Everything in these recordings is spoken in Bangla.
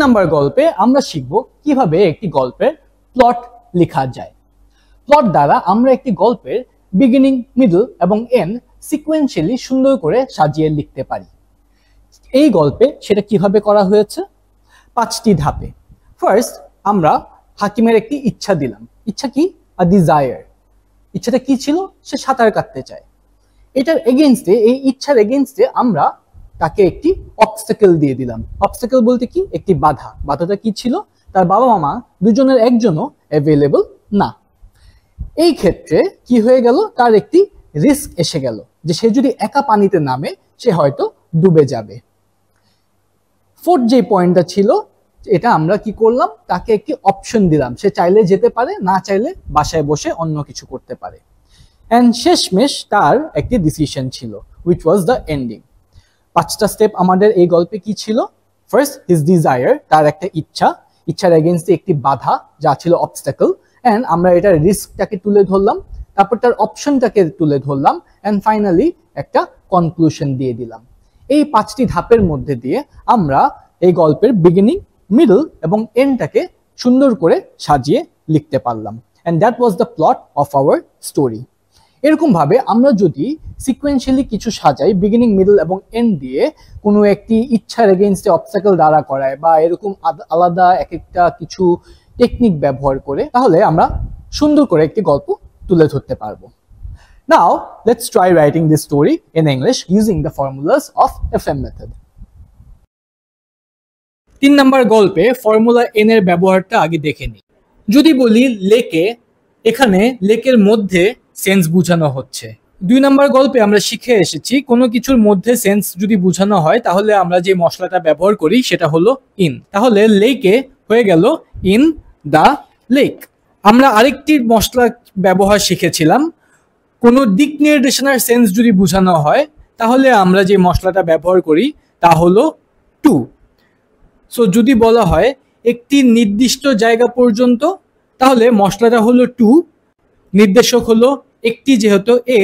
নম্বর গল্পে আমরা শিখব কিভাবে একটি গল্পের প্লট লেখা যায়। প্লট দ্বারা আমরা একটি গল্পের বিগিনিং, মিডল এবং এন্ড সিকোয়েন্সিয়ালি সুন্দর করে সাজিয়ে লিখতে পারি। এই গল্পে সেটা কিভাবে করা হয়েছে? 5টি ধাপে। ফার্স্ট, আমরা হাকিমের একটি ইচ্ছা দিলাম। ইচ্ছা কি? আ ডিজায়ার। ইচ্ছাটা কি ছিল? সে সাঁতার কাটতে চায়। এটার এগেইনস্টে, এই ইচ্ছার এগেইনস্টে আমরা তাকে একটি অবস্টাকেল দিয়ে দিলাম। অবস্টাকেল বলতে কি? একটি বাধা। বাধাটা কি ছিল? তার বাবা মা দুজনের একজনও অ্যাভেলেবল না। এই ক্ষেত্রে কি হয়ে গেল? তার একটি রিস্ক এসে গেল যে সে যদি একা পানিতে নামে সে হয়তো ডুবে যাবে। ফোর্থ যে পয়েন্টটা ছিল, এটা আমরা কি করলাম? তাকে একটি অপশন দিলাম। সে চাইলে যেতে পারে, না চাইলে বাসায় বসে অন্য কিছু করতে পারে। এন্ড শেষমেশ তার একটি ডিসিশন ছিল, which was the ending। 5টা স্টেপ আমাদের এই গল্পে কি ছিল? ফার্স্ট, হিজ ডিজায়ার, তার একটা ইচ্ছা। ইচ্ছার এগেইনস্টে একটি বাধা যা ছিল অবস্টাকেল। এন্ড আমরা এটার রিস্কটাকে তুলে ধরলাম, তারপর তার অপশনটাকে তুলে ধরলাম, এন্ড ফাইনালি একটা কনক্লুশন দিয়ে দিলাম। এই 5টি ধাপের মধ্যে দিয়ে আমরা এই গল্পের বিগিনিং, মিডল এবং এন্ডটাকে সুন্দর করে সাজিয়ে লিখতে পারলাম। And that was the plot of our story. এরকম ভাবে আমরা যদি সিকোয়েন্সিয়ালি কিছু সাজাই, বিগিনিং, মিডল এবং এন্ড দিয়ে কোনো একটি ইচ্ছার এগেইনস্টে অবস্টাকেল দ্বারা করায় বা এরকম আলাদা এক একটা কিছু টেকনিক ব্যবহার করে, তাহলে আমরা সুন্দর করে একটি গল্প তুলে ধরতে পারবো। Now, let's try writing this story in English using the formulas of FM method. 3 নম্বর গল্পে ফর্মুলা এন এর ব্যবহারটা আগে দেখে নিই। যদি বলি লেকে, এখানে লেকের মধ্যে সেন্স বোঝানো হচ্ছে। 2 নম্বর গল্পে আমরা শিখে এসেছি কোনো কিছুর মধ্যে সেন্স যদি বোঝানো হয় তাহলে আমরা যে মশলাটা ব্যবহার করি সেটা হলো ইন। তাহলে লেকে হয়ে গেল ইন দ্য লেক। আমরা আরেকটি মশলা ব্যবহার শিখেছিলাম, কোনো দিক নির্দেশনার সেন্স যদি বোঝানো হয় তাহলে আমরা যে মশলাটা ব্যবহার করি তা হলো টু। সো যদি বলা হয় একটি নির্দিষ্ট জায়গা পর্যন্ত, তাহলে মশলাটা হলো টু, নির্দেশক হলো একটি যেহেতু এ,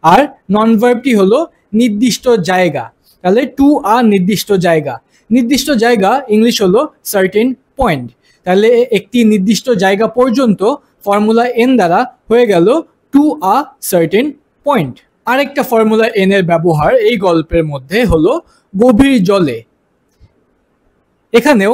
আর নন ভার্বটি হলো নির্দিষ্ট জায়গা। তাহলে টু আ নির্দিষ্ট জায়গা। নির্দিষ্ট জায়গা ইংলিশ হলো সার্টেন পয়েন্ট। তাহলে একটি নির্দিষ্ট জায়গা পর্যন্ত ফর্মুলা এন দ্বারা হয়ে গেল টু আ সার্টেন পয়েন্ট। আরেকটা ফর্মুলা এন এর ব্যবহার এই গল্পের মধ্যে হলো গভীর জলে। এখানেও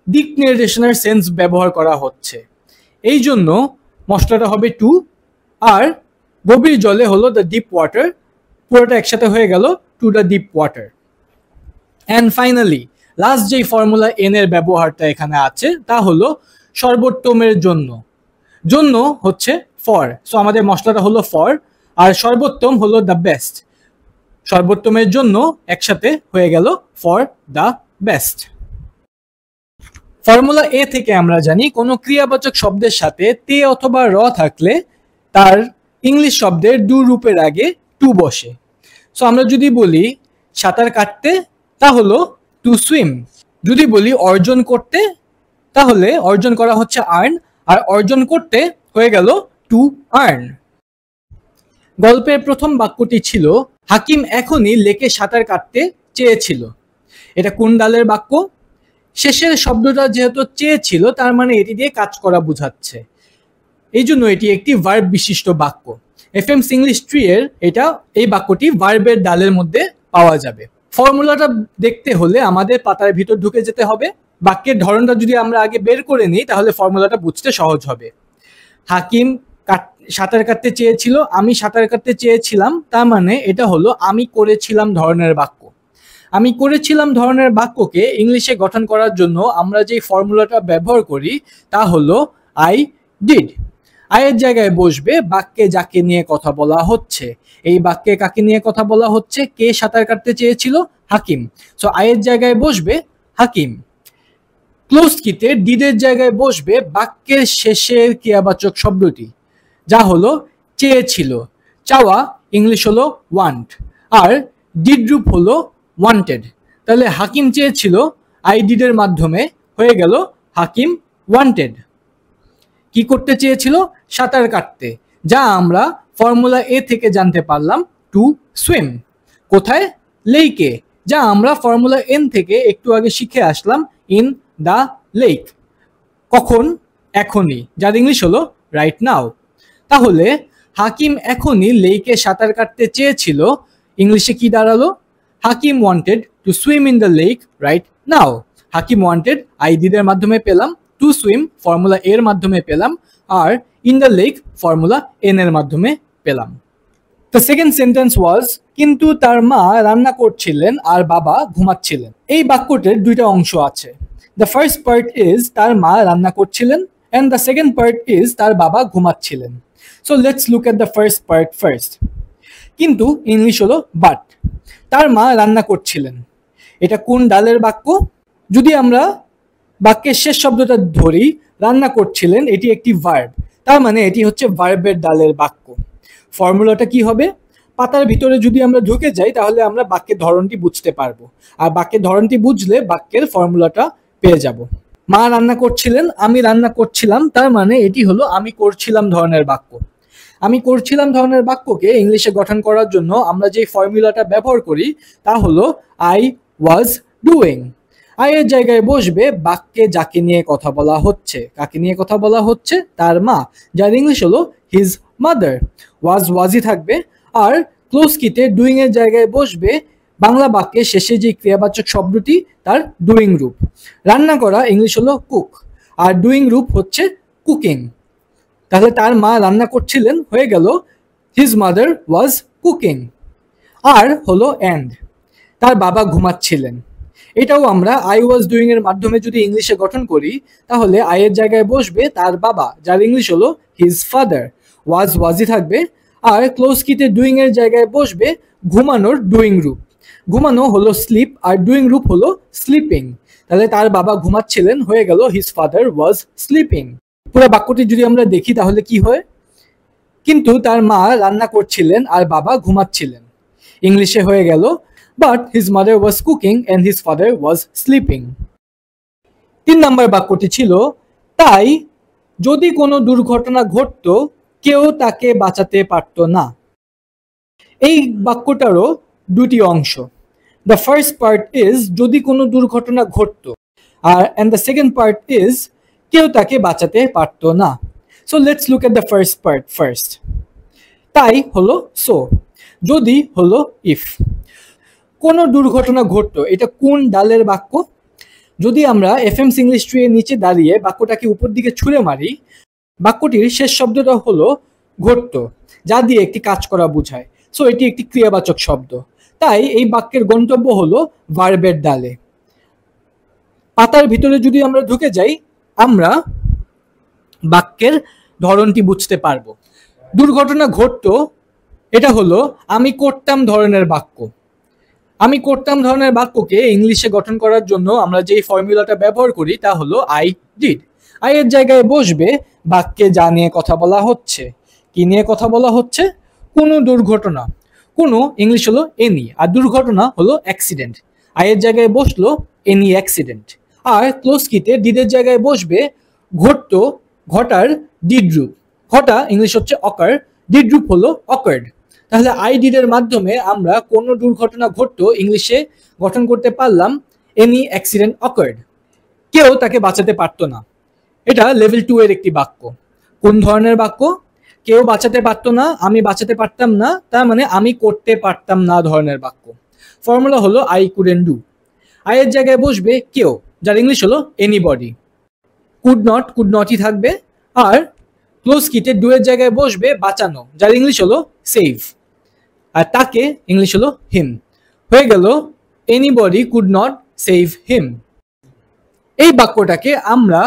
দিক নির্দেশনার সেন্স ব্যবহার করা হচ্ছে, এই জন্য মশলাটা হবে টু, আর গভীর জলে হলো দ্য ডিপ ওয়াটার। পুরোটা একসাথে হয়ে গেল two the deep water. And finally last যেই ফর্মুলা এন এর ব্যবহারটা এখানে আছে তা হলো সর্বোত্তমের জন্য। জন্য হচ্ছে ফর, সো আমাদের মশলাটা হলো ফর, আর সর্বোত্তম হলো দ্য বেস্ট। সর্বোত্তমের জন্য একসাথে হয়ে গেল ফর দ্য বেস্ট। ফর্মুলা এ থেকে আমরা জানি কোনো ক্রিয়াবাচক শব্দের সাথে তে অথবা র থাকলে তার ইংলিশ শব্দের ডু রূপের আগে টু বসে। সো আমরা যদি বলি সাঁতার কাটতে, তা হলো টু সুইম। যদি বলি অর্জন করতে, তাহলে অর্জন করা হচ্ছে আর্ন, আর অর্জন করতে হয়ে গেল টু আর্ন। গল্পের প্রথম বাক্যটি ছিল হাকিম এখনই লেকে সাঁতার কাটতে চেয়েছিল। এটা কোন ডালের বাক্য? শেষের শব্দটা যেহেতু চেয়েছিল তার মানে এটি দিয়ে কাজ করা বোঝাচ্ছে, এই জন্য এটি একটি ভার্ব বিশিষ্ট বাক্য। এফএম ইংলিশ ট্রি এর এই বাক্যটি ভার্বের ডালের মধ্যে পাওয়া যাবে। ফর্মুলাটা দেখতে হলে আমাদের পাতার ভিতর ঢুকে যেতে হবে। বাক্যের ধরনটা যদি আমরা আগে বের করে নিই তাহলে ফর্মুলাটা বুঝতে সহজ হবে। হাকিম সাঁতার কাটতে চেয়েছিল, আমি সাঁতার কাটতে চেয়েছিলাম, তার মানে এটা হলো আমি করেছিলাম ধরনের বাক্য। আমি করেছিলাম ধরনের বাক্যকে ইংলিশে গঠন করার জন্য আমরা যে ফর্মুলাটা ব্যবহার করি তা হলো আই ডিড। আয়ের জায়গায় বসবে বাক্যে যাকে নিয়ে কথা বলা হচ্ছে। এই বাক্যে কাকে নিয়ে কথা বলা হচ্ছে? কে সাঁতার কাটতে চেয়েছিল? হাকিম। সো আয়ের জায়গায় বসবে হাকিম। ক্লোজ কিতে ডিডের জায়গায় বসবে বাক্যের শেষের ক্রিয়াবাচক শব্দটি, যা হলো চেয়েছিল। চাওয়া ইংলিশ হলো ওয়ান্ট, আর ডিড রূপ হলো ওয়ান্টেড। তাহলে হাকিম চেয়েছিল আই ডিডের মাধ্যমে হয়ে গেল হাকিম ওয়ান্টেড। কি করতে চেয়েছিল? সাঁতার কাটতে, যা আমরা ফর্মুলা এ থেকে জানতে পারলাম টু সুইম। কোথায়? লেকে, যা আমরা ফর্মুলা এন থেকে একটু আগে শিখে আসলাম ইন দ্য লেক। কখন? এখনই, যার ইংলিশ হলো রাইট নাও। তাহলে হাকিম এখনই লেকে সাঁতার কাটতে চেয়েছিল, ইংলিশে কি দাঁড়ালো? Hakim wanted to swim in the lake right now. Hakim wanted I did এর মাধ্যমে পেলাম, টু সুইম ফর্মুলা এর মাধ্যমে পেলাম, আর in the lake formula N এর মাধ্যমে পেলাম। দ্য সেকেন্ড সেন্টেন্স ওয়াজ কিন্তু তার মা রান্না করছিলেন আর বাবা ঘুমাচ্ছিলেন। এই বাক্যটির দুইটা অংশ আছে। দ্য ফার্স্ট পার্ট ইজ তার মা রান্না করছিলেন, and the second part is তার বাবা ঘুমাচ্ছিলেন। So let's look at the first part first. কিন্তু ইংলিশ হলো বাট। তার মা রান্না করছিলেন, এটা কোন ডালের বাক্য? যদি আমরা বাক্যের শেষ শব্দটা ধরি, রান্না করছিলেন, এটি একটি ভার্ব, তার মানে এটি হচ্ছে ভার্বের ডালের বাক্য। ফর্মুলাটা কি হবে? পাতার ভিতরে যদি আমরা ঢুকে যাই তাহলে আমরা বাক্যের ধরনটি বুঝতে পারবো, আর বাক্যের ধরনটি বুঝলে বাক্যের ফর্মুলাটা পেয়ে যাব। মা রান্না করছিলেন, আমি রান্না করছিলাম, তার মানে এটি হলো আমি করছিলাম ধরনের বাক্য। আমি করছিলাম ধরনের বাক্যকে ইংলিশে গঠন করার জন্য আমরা যে ফর্মুলাটা ব্যবহার করি তা হলো আই ওয়াজ ডুইং। আই এর জায়গায় বসবে বাক্যে যাকে নিয়ে কথা বলা হচ্ছে। কাকে নিয়ে কথা বলা হচ্ছে? তার মা, যার ইংলিশ হলো হিজ মাদার। ওয়াজই থাকবে, আর ক্লোজ কিতে ডুইং এর জায়গায় বসবে বাংলা বাক্যের শেষে যে ক্রিয়াবাচক শব্দটি তার ডুইং রূপ। রান্না করা ইংলিশ হলো কুক, আর ডুইং রূপ হচ্ছে কুকিং। তাহলে তার মা রান্না করছিলেন হয়ে গেল হিজ মাদার ওয়াজ কুকিং। আর হলো এন্ড, তার বাবা ঘুমাচ্ছিলেন। এটাও আমরা আই ওয়াজ ডুইং এর মাধ্যমে যদি ইংলিশে গঠন করি তাহলে আই এর জায়গায় বসবে তার বাবা, যার ইংলিশ হলো হিজ ফাদার। ওয়াজই থাকবে, আর ক্লোজ কিতে ডুইং এর জায়গায় বসবে ঘুমানোর ডুইং রূপ। ঘুমানো হলো স্লিপ, আর ডুইং রূপ হলো স্লিপিং। তাহলে তার বাবা ঘুমাচ্ছিলেন হয়ে গেল হিজ ফাদার ওয়াজ স্লিপিং। পুরো বাক্যটি যদি আমরা দেখি তাহলে কি হয়? কিন্তু তার মা রান্না করছিলেন আর বাবা ঘুমাচ্ছিলেন। ইংলিশে হয়ে গেল but his mother was cooking and his father was sleeping. 3 নম্বর বাক্যটি ছিল তাই যদি কোনো দুর্ঘটনা ঘটতো কেউ তাকে বাঁচাতে পারত না। এই বাক্যটারও দুটি অংশ। দ্য ফার্স্ট পার্ট ইজ যদি কোনো দুর্ঘটনা ঘটতো, আর and the second part is কেউ তাকে বাঁচাতে পারত না। So let's look at the first part first. তাই হলো সো, যদি হলো ইফ। কোনো দুর্ঘটনা ঘটতো, এটা কোন ডালের বাক্য? যদি আমরা এফএমস ইংলিশ ট্রি এর নিচে দাঁড়িয়ে বাক্যটাকে উপর দিকে ছুঁড়ে মারি, বাক্যটির শেষ শব্দটা হলো ঘটতো, যা দিয়ে একটি কাজ করা বোঝায়। সো এটি একটি ক্রিয়াবাচক শব্দ, তাই এই বাক্যের গন্তব্য হলো ভার্বের ডালে। পাতার ভিতরে যদি আমরা ঢুকে যাই আমরা বাক্যের ধরনটি বুঝতে পারবো। দুর্ঘটনা ঘটতো, এটা হলো আমি করতাম ধরনের বাক্য। আমি করতাম ধরনের বাক্যকে ইংলিশে গঠন করার জন্য আমরা যে ফর্মুলাটা ব্যবহার করি তা হলো আই ডিড। আই এর জায়গায় বসবে বাক্যে যা নিয়ে কথা বলা হচ্ছে। কি নিয়ে কথা বলা হচ্ছে? কোনো দুর্ঘটনা। কোনো ইংলিশ হলো এনি, আর দুর্ঘটনা হলো অ্যাক্সিডেন্ট। আই এর জায়গায় বসলো এনি অ্যাক্সিডেন্ট। আর ক্লোজ কিতে ডিডের জায়গায় বসবে ঘটতো, ঘটার ডিড রূপ। ঘটা ইংলিশ হচ্ছে অকার, ডিড রূপ হলো অকার্ড। তাহলে আই ডিড এর মাধ্যমে আমরা কোনো দুর্ঘটনা ঘটতো ইংলিশে গঠন করতে পারলাম এনি অ্যাক্সিডেন্ট অকার্ড। কেউ তাকে বাঁচাতে পারতো না, এটা লেভেল 2 এর একটি বাক্য। কোন ধরনের বাক্য? কেউ বাঁচাতে পারতো না, আমি বাঁচাতে পারতাম না, তার মানে আমি করতে পারতাম না ধরনের বাক্য। ফর্মুলা হলো আই কুডেন্ট ডু। আই এর জায়গায় বসবে কেউ, যার ইংলিশ হলো এনিবডি। কুড নটই থাকবে, আর ক্লোজ কিতে ডু এর জায়গায় বসবে বাঁচানো, যার ইংলিশ হলো সেভ, আর তাকে ইংলিশ হলো হিম। হয়ে গেল anybody could not save him. এই বাক্যটাকে আমরা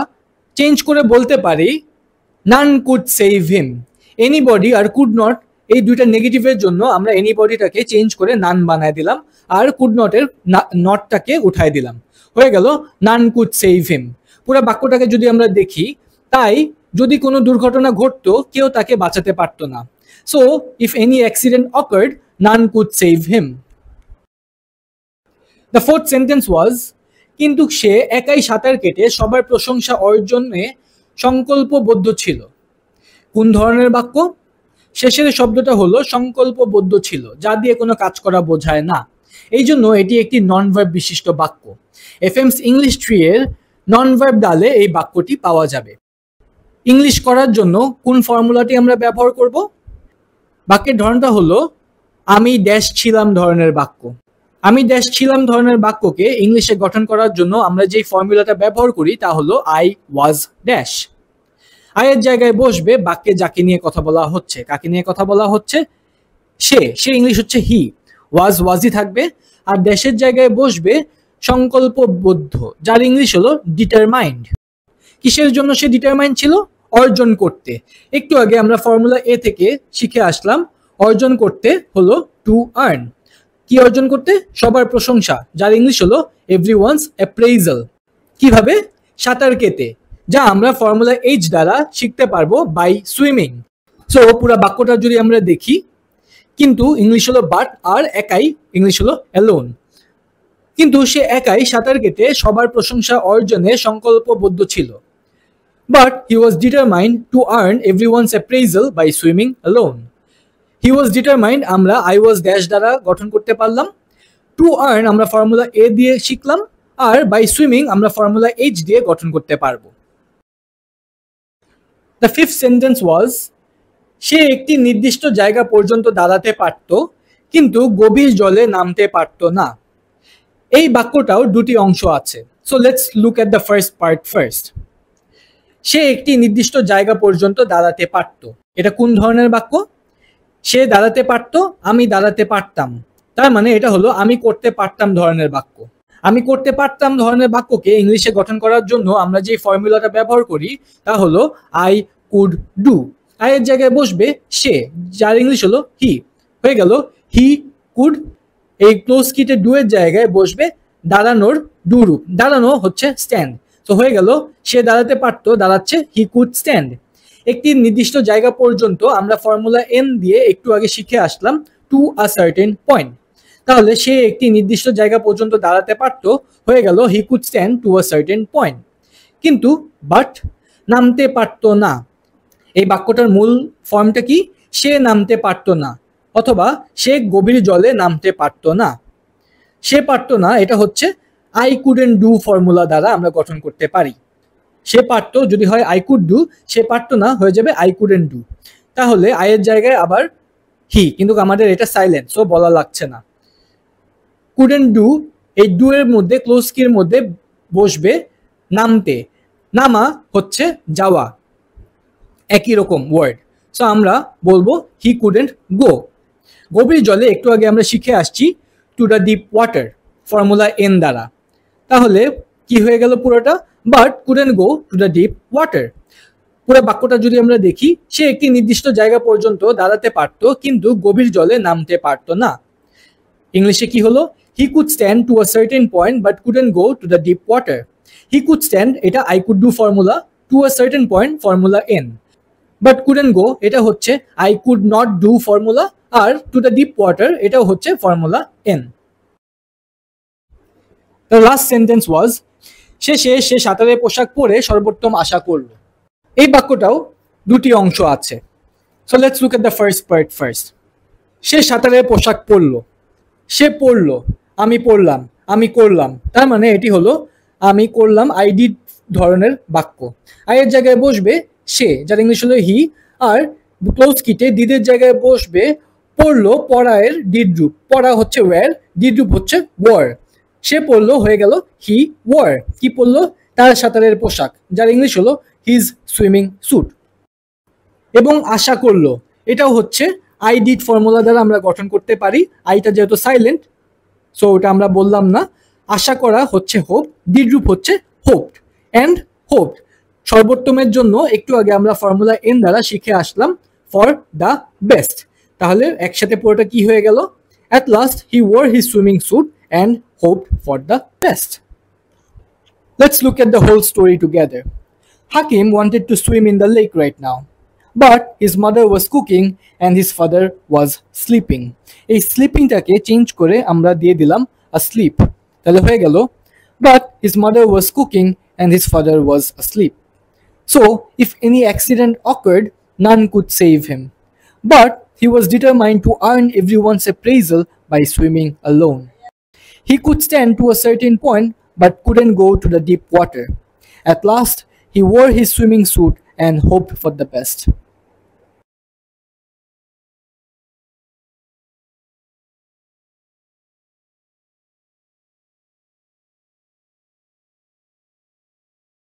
চেঞ্জ করে বলতে পারি none could save him. Anybody আর কুড নট এই দুইটা নেগেটিভের জন্য আমরা এনিবডিটাকে চেঞ্জ করে নান বানায় দিলাম, আর কুড নটের নটটাকে উঠায় দিলাম। হয়ে গেল নান কুড সেভ হিম। পুরো বাক্যটাকে যদি আমরা দেখি, তাই যদি কোনো দুর্ঘটনা ঘটতো কেউ তাকে বাঁচাতে পারতো না। So if any accident occurred none could save him. The fourth sentence was কিন্তু সে একাই সাঁতার কেটে সবার প্রশংসা অর্জনে সংকল্পবদ্ধ ছিল। কোন ধরনের বাক্য? শেষের শব্দটা হলো সংকল্পবদ্ধ ছিল, যা দিয়ে কোনো কাজ করা বোঝায় না। এই জন্য এটি একটি নন ভার্ব বিশিষ্ট বাক্য। এফএমস ইংলিশ ট্রি এর নন ভার্ব ডালে এই বাক্যটি পাওয়া যাবে। ইংলিশ করার জন্য কোন ফর্মুলাটি আমরা ব্যবহার করব? বাক্যের ধরনটা হলো আমি ড্যাশ ছিলাম ধরনের বাক্য। আমি ড্যাশ ছিলাম ধরনের বাক্যকে ইংলিশে গঠন করার জন্য আমরা যে ফর্মুলাটা ব্যবহার করি তা হলো আই ওয়াজ ড্যাশ। আয়ের জায়গায় বসবে বাক্যে যাকে নিয়ে কথা বলা হচ্ছে। কাকে নিয়ে কথা বলা হচ্ছে? সে ইংলিশ হচ্ছে হি। ওয়াজই থাকবে। আর ড্যাশের জায়গায় বসবে সংকল্পবদ্ধ, যার ইংলিশ হলো ডিটারমাইন্ড। কিসের জন্য সে ডিটারমাইন্ড ছিল? অর্জন করতে। একটু আগে আমরা ফর্মুলা এ থেকে শিখে আসলাম অর্জন করতে হলো টু আর্ন। কি অর্জন করতে? সবার প্রশংসা, যার ইংলিশ হলো এভরিওয়ানস অ্যাপ্রেইজাল। কিভাবে? সাঁতার কেটে, যা আমরা ফর্মুলা এইচ দ্বারা শিখতে পারবো বাই সুইমিং। সো পুরো বাক্যটা যদি আমরা দেখি, কিন্তু ইংলিশ হলো বাট, আর একাই ইংলিশ হলো অ্যালোন। কিন্তু সে একাই সাঁতার কেটে সবার প্রশংসা অর্জনে সংকল্পবদ্ধ ছিল। But he was determined to earn everyone's appraisal by swimming alone. He was determined আমরা I was dash দ্বারা গঠন করতে পারলাম। To earn আমরা ফর্মুলা A দিয়ে শিখলাম, আর by swimming আমরা ফর্মুলা H দিয়ে গঠন করতে পারবো। The fifth sentence was সে একটি নির্দিষ্ট জায়গা পর্যন্ত দাঁড়াতে পারত, কিন্তু গভীর জলে নামতে পারত না। এই বাক্যটাও দুটি অংশ আছে। So let's look at the first part first. সে একটি নির্দিষ্ট জায়গা পর্যন্ত দাঁড়াতে পারত। এটা কোন ধরনের বাক্য? সে দাঁড়াতে পারত, আমি দাঁড়াতে পারতাম। তার মানে এটা হলো আমি করতে পারতাম ধরনের বাক্য। আমি করতে পারতাম ধরনের বাক্যকে ইংলিশে গঠন করার জন্য আমরা যে ফর্মুলাটা ব্যবহার করি তা হলো আই কুড ডু। আয়ের জায়গায় বসবে সে, যার ইংলিশ হলো হি। হয়ে গেল হি কুড। এই ক্লোজ কিটে ডু এর জায়গায় বসবে দাঁড়ানোর ডু রূপ। দাঁড়ানো হচ্ছে স্ট্যান্ড। তো হয়ে গেল সে দাঁড়াতে পারতো, দাঁড়াচ্ছে হি কুড স্ট্যান্ড। একটি নির্দিষ্ট জায়গা পর্যন্ত আমরা ফর্মুলা এন দিয়ে একটু আগে শিখে আসলাম টু আ সার্টেন পয়েন্ট। তাহলে সে একটি নির্দিষ্ট জায়গা পর্যন্ত দাঁড়াতে পারতো, হয়ে গেল হি could stand to a certain point. কিন্তু বাট নামতে পারতো না। এই বাক্যটার মূল ফর্মটা কি? সে নামতে পারতো না, অথবা সে গভীর জলে নামতে পারতো না। সে পারতো না এটা হচ্ছে আই কুডেন্ট ডু ফর্মুলা দ্বারা আমরা গঠন করতে পারি। সে পারতো যদি হয় আই কুড ডু, সে পারতো না হয়ে যাবে আই কুডেন্ট ডু। তাহলে আয়ের জায়গায় আবার হি, কিন্তু আমাদের এটা সাইলেন্ট, সো বলা লাগছে না। কুডেন্ট ডু, এই ডু এর মধ্যে ক্লোজ কির মধ্যে বসবে নামতে। নামা হচ্ছে যাওয়া, একই রকম ওয়ার্ড। সো আমরা বলবো হি কুডেন্ট গো। গভীর জলে একটু আগে আমরা শিখে আসছি two the deep water formula N দ্বারা। তাহলে কি হয়ে গেল পুরোটা? But couldn't go to the deep water. পুরো বাক্যটা যদি আমরা দেখি, সে একটি নির্দিষ্ট জায়গা পর্যন্ত দাঁড়াতে পারত, কিন্তু গভীর জলে নামতে পারতো না। ইংলিশে কি হলো? He could stand to a certain point but couldn't go to the deep water. He could stand এটা I could do formula, to a certain point formula N. But couldn't go এটা হচ্ছে I could not do formula, আর টু দ্য ডিপ ওয়াটার এটাও হচ্ছে formula N. The last sentence was শেষে সে সাঁতারের পোশাক পরে সর্বোত্তম আশা করল। এই বাক্যটাও দুটি অংশ আছে। So let's look at the first part first. সে সাঁতারের পোশাক পরলো। সে পরলো, আমি পরলাম, আমি করলাম। তার মানে এটি হলো আমি করলাম আই ডিড ধরনের বাক্য। আয়ের জায়গায় বসবে সে, যার ইংলিশ হলো হি, আর ক্লোজ কিটে ডিডের জায়গায় বসবে পড়লো, পড়ায়ের ডিড রূপ। পড়া হচ্ছে ওয়্যার, ডিড রূপ হচ্ছে ওয়ার। সে পড়লো হয়ে গেল হি ওয়ার। কি পড়লো? তার সাঁতারের পোশাক, যার ইংলিশ হলো হিজ সুইমিং স্যুট। এবং আশা করলো, এটাও হচ্ছে আই ডিড ফর্মুলা দ্বারা আমরা গঠন করতে পারি। আইটা যেহেতু সাইলেন্ট, সো ওটা আমরা বললাম না। আশা করা হচ্ছে হোপ, ডিড রূপ হচ্ছে হোপড অ্যান্ড হোপড। সর্বোত্তমের জন্য একটু আগে আমরা ফর্মুলা এন দ্বারা শিখে আসলাম ফর দ্য বেস্ট। তাহলে একসাথে পুরোটা কি হয়ে গেল? At last he wore his swimming suit and hoped for the best. Let's look at the whole story together. Hakim wanted to swim in the lake right now, but his mother was cooking and his father was sleeping. এই স্লিপিংটাকে চেঞ্জ করে আমরা দিয়ে দিলাম asleep. তাহলে হয়ে গেল but his mother was cooking and his father was asleep. So if any accident occurred, none could save him. But he was determined to earn everyone's appraisal by swimming alone. He could stand to a certain point, but couldn't go to the deep water. At last, he wore his swimming suit and hoped for the best.